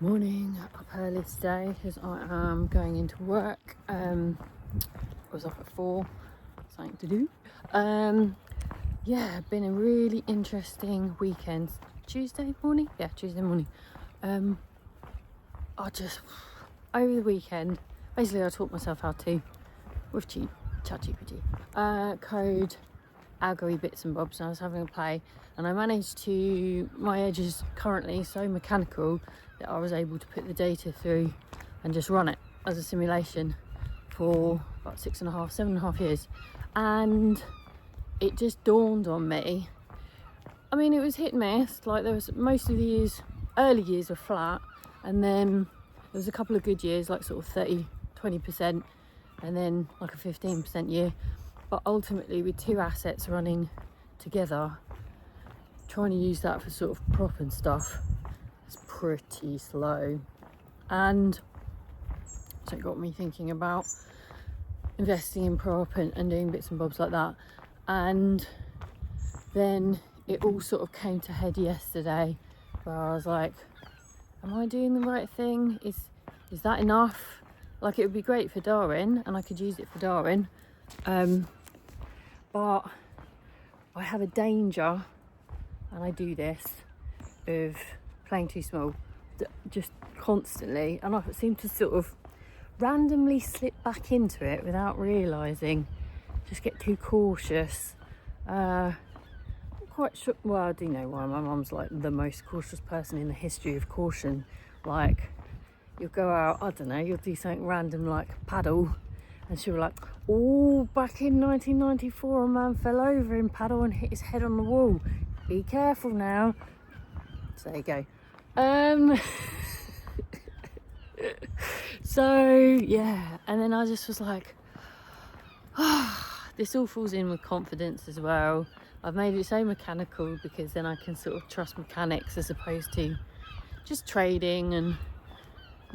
Morning, up early today because I am going into work. I was up at 4, something to do. Been a really interesting weekend. Tuesday morning? Yeah, Tuesday morning. I just, over the weekend, basically I taught myself how to, with ChatGPT, code algorithm bits and bobs, and I was having a play, and I managed to, my edge is currently so mechanical that I was able to put the data through and just run it as a simulation for about 7.5 years. And it just dawned on me, I mean, it was hit and miss, like there was most of the years, early years were flat, and then there was a couple of good years, like sort of 20%, and then like a 15% year. But ultimately, with two assets running together, trying to use that for sort of prop and stuff is pretty slow. And so it got me thinking about investing in prop and doing bits and bobs like that. And then it all sort of came to head yesterday, where I was like, am I doing the right thing? Is that enough? Like, it would be great for Darwin, and I could use it for Darwin. But I have a danger, and I do this, of playing too small, just constantly, and I seem to sort of randomly slip back into it without realising, just get too cautious. I'm quite sure, well, I do know why. My mum's like the most cautious person in the history of caution. Like, you'll go out, I don't know, you'll do something random like paddle, and she'll be like, oh, back in 1994 a man fell over in paddle and hit his head on the wall, be careful now. So there you go. So yeah, and then I just was like, this all falls in with confidence as well. I've made it so mechanical because then I can sort of trust mechanics as opposed to just trading and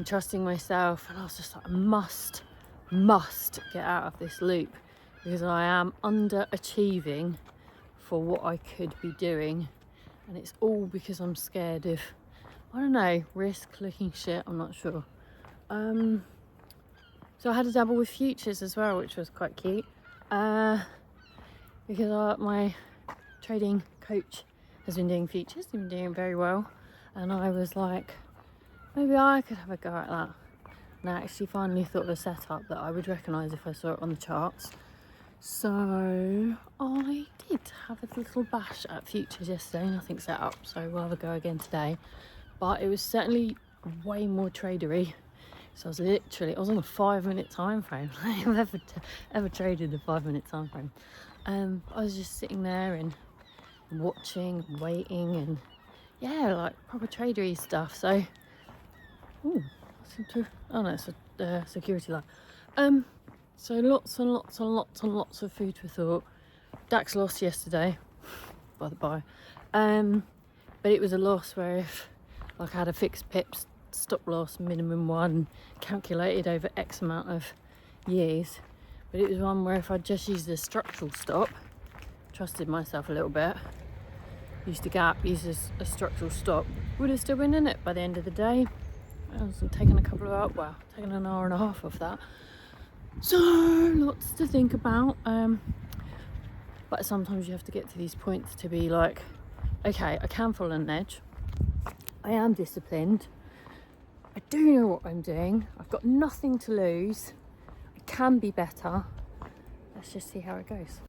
trusting myself. And I was just like, I must get out of this loop, because I am underachieving for what I could be doing, and it's all because I'm scared of, I don't know, risk looking shit, I'm not sure. So I had a dabble with futures as well, which was quite cute, because my trading coach has been doing futures, he's been doing very well, and I was like, maybe I could have a go at that. And I actually finally thought of a setup that I would recognise if I saw it on the charts. So I did have a little bash at futures yesterday, nothing set up, so we'll have a go again today. But it was certainly way more tradery. So I was on a 5-minute time frame. I've ever traded a 5-minute time frame. I was just sitting there and watching, waiting, and yeah, like proper tradery stuff. So, oh no, it's a security light. So lots and lots and lots and lots of food for thought. DAX lost yesterday, by the by, but it was a loss where if like I had a fixed pips stop loss minimum one calculated over X amount of years, but it was one where if I just used a structural stop, trusted myself a little bit, used a gap, used a structural stop, would have still been in it by the end of the day. I was taking taking an hour and a half off that. So lots to think about, but sometimes you have to get to these points to be like, okay, I can follow an edge, I am disciplined, I do know what I'm doing, I've got nothing to lose, I can be better, let's just see how it goes.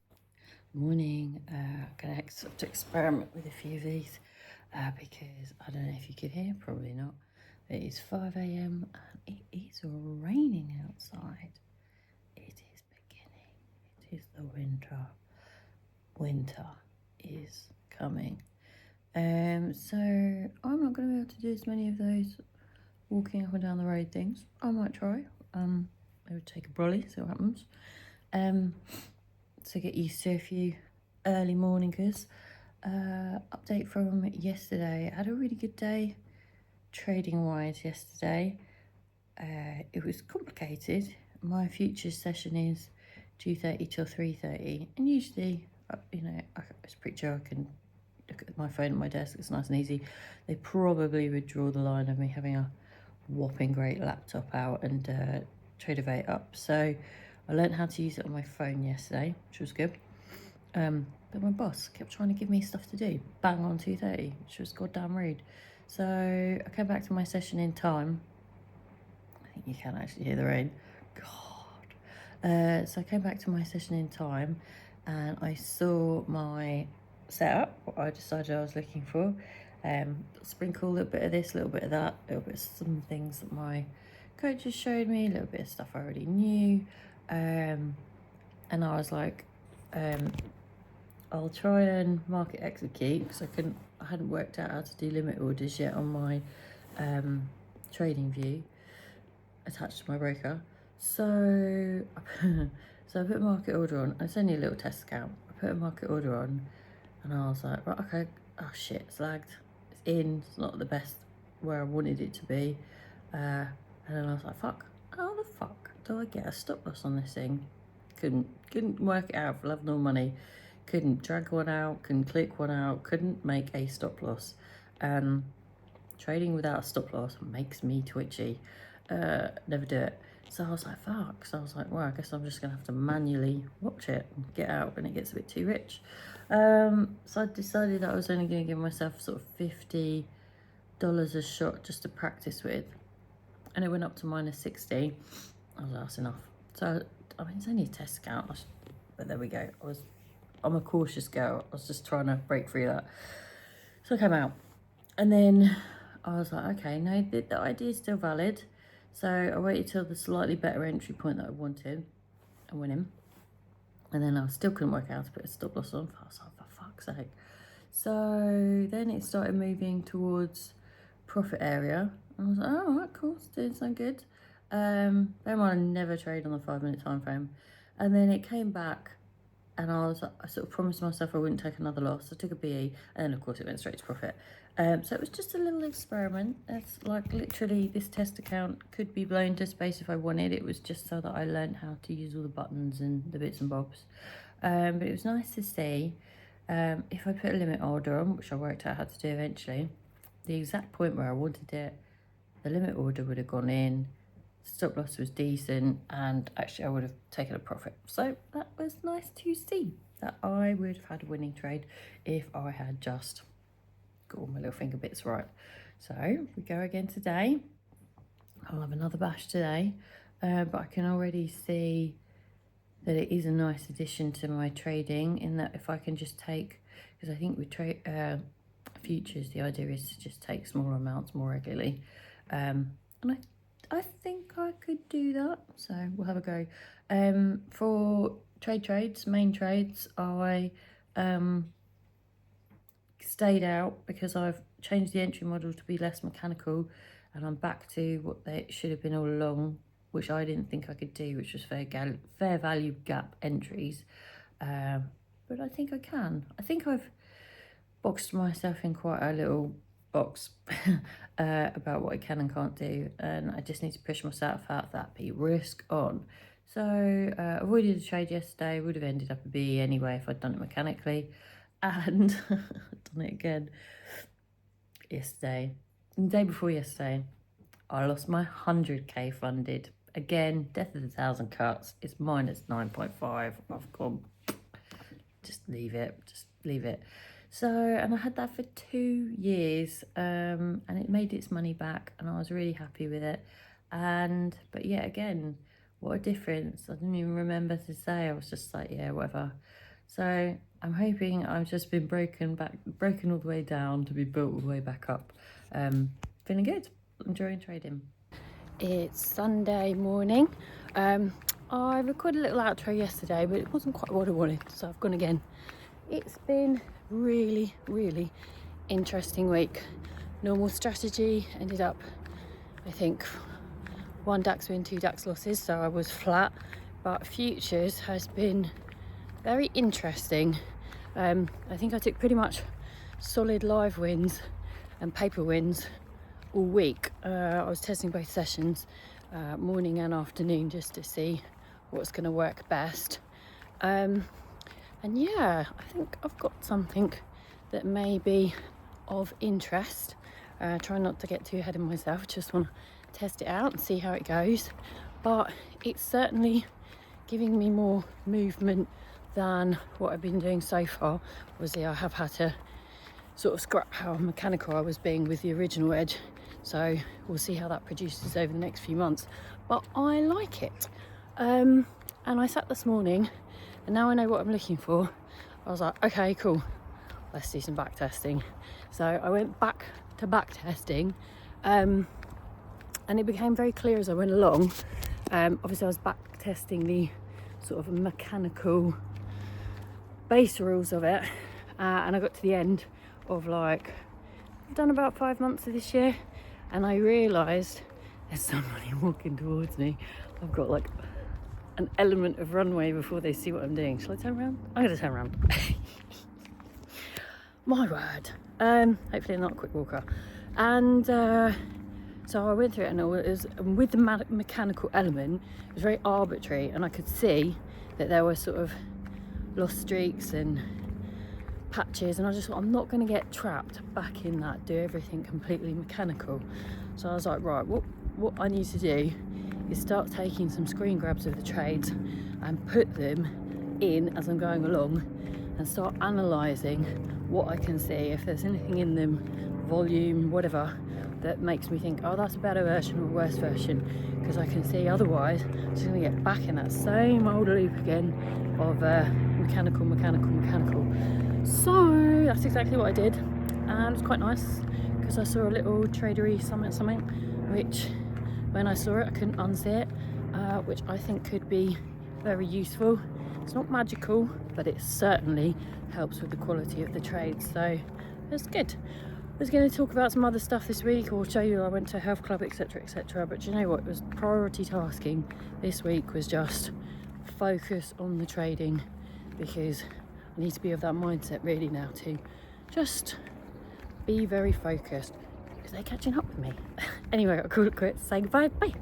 Morning, I'm going to experiment with a few of these, because I don't know if you could hear, probably not. It is 5 a.m. and it is raining outside. It is beginning. It is the winter. Winter is coming. So I'm not going to be able to do as many of those walking up and down the road things. I might try. I would take a brolly, see what happens. So get used to a few early morningers. Update from yesterday. I had a really good day trading wise yesterday. It was complicated. My futures session is 2:30 till 3:30, and usually, it's pretty sure I can look at my phone at my desk, it's nice and easy. They probably would draw the line of me having a whopping great laptop out and Trader up. So I learned how to use it on my phone yesterday, which was good. But my boss kept trying to give me stuff to do, bang on 2:30, which was goddamn rude. So I came back to my session in time. I think you can actually hear the rain. God. So I came back to my session in time and I saw my setup, what I decided I was looking for. Sprinkle a little bit of this, a little bit of that, a little bit of some things that my coaches showed me, a little bit of stuff I already knew. And I was like, I'll try and market execute because I hadn't worked out how to do limit orders yet on my trading view attached to my broker. So I put a market order on. It's only a little test account. I put a market order on and I was like, right, okay, oh shit, it's lagged. It's in, it's not the best where I wanted it to be. And then I was like, fuck, how the fuck do I get a stop loss on this thing? Couldn't work it out for love nor money. Couldn't drag one out, couldn't click one out, couldn't make a stop loss. Trading without a stop loss makes me twitchy. Never do it. So I was like, fuck. So I was like, well, I guess I'm just going to have to manually watch it and get out when it gets a bit too rich. So I decided that I was only going to give myself sort of $50 a shot just to practice with. And it went up to -60. I was like, that's enough. So, I mean, it's only a test account, but there we go. I'm a cautious girl. I was just trying to break through that. So I came out. And then I was like, okay, no, the idea is still valid. So I waited till the slightly better entry point that I wanted and went in. And then I still couldn't work out how to put a stop loss on. I was like, for fuck's sake. So then it started moving towards profit area. I was like, oh, all right, cool, it's doing so good. Bear in mind, I never trade on the 5-minute time frame. And then it came back and I sort of promised myself I wouldn't take another loss. I took a BE and then of course it went straight to profit. So it was just a little experiment. It's like literally this test account could be blown to space if I wanted. It was just so that I learned how to use all the buttons and the bits and bobs. But it was nice to see if I put a limit order on, which I worked out how to do eventually, the exact point where I wanted it, the limit order would have gone in, stop loss was decent, and actually I would have taken a profit. So that was nice to see that I would have had a winning trade if I had just got all my little finger bits right. So we go again today. I'll have another bash today, but I can already see that it is a nice addition to my trading in that if I can just take, because I think with futures the idea is to just take smaller amounts more regularly, and I think I could do that, so we'll have a go. For main trades, I stayed out because I've changed the entry model to be less mechanical and I'm back to what they should have been all along, which I didn't think I could do, which was fair value gap entries. But I think I can. I think I've boxed myself in quite a little box about what I can and can't do, and I just need to push myself out that be risk on. So avoided a trade yesterday, would have ended up a BE anyway if I'd done it mechanically, and done it again yesterday. And the day before yesterday, I lost my 100k funded. Again, death of 1,000 cuts. It's -9.5. I've gone, just leave it. So, and I had that for 2 years, and it made its money back, and I was really happy with it. But yeah, again, what a difference. I didn't even remember to say. I was just like, yeah, whatever. So I'm hoping I've just been broken all the way down to be built all the way back up. Feeling good, enjoying trading. It's Sunday morning. I recorded a little outro yesterday, but it wasn't quite what I wanted, so I've gone again. It's been really interesting week. Normal strategy ended up, I think, 1 DAX win, 2 DAX losses, so I was flat. But futures has been very interesting. I think I took pretty much solid live wins and paper wins all week. I was testing both sessions, morning and afternoon, just to see what's going to work best. And yeah, I think I've got something that may be of interest. Try not to get too ahead of myself, just want to test it out and see how it goes. But it's certainly giving me more movement than what I've been doing so far. Obviously I have had to sort of scrap how mechanical I was being with the original edge, so we'll see how that produces over the next few months, but I like it. And I sat this morning and now I know what I'm looking for. I was like, okay, cool, let's do some back testing. So I went back to back testing, and it became very clear as I went along. Obviously I was back testing the sort of mechanical base rules of it, and I got to the end of like, I've done about 5 months of this year, and I realised there's somebody walking towards me. I've got like an element of runway before they see what I'm doing. Shall I turn around? I'm going to turn around. My word. Hopefully I'm not a quick walker. And so I went through it, and it was, with the mechanical element, it was very arbitrary, and I could see that there were sort of lost streaks and patches, and I just thought, I'm not going to get trapped back in that, do everything completely mechanical. So I was like, right, what I need to do is start taking some screen grabs of the trades and put them in as I'm going along, and start analysing what I can see, if there's anything in them, volume, whatever, that makes me think, oh, that's a better version or a worse version, because I can see otherwise I'm just going to get back in that same old loop again of mechanical. So that's exactly what I did, and it was quite nice because I saw a little tradery something, which when I saw it I couldn't unsee it, which I think could be very useful. It's not magical, but it certainly helps with the quality of the trade, so it's good. I was going to talk about some other stuff this week, or show you I went to a health club, etc, but you know what, it was priority tasking this week was just focus on the trading, because I need to be of that mindset really now to just be very focused, because they're catching up with me. Anyway, I'll call it quits, say goodbye, bye.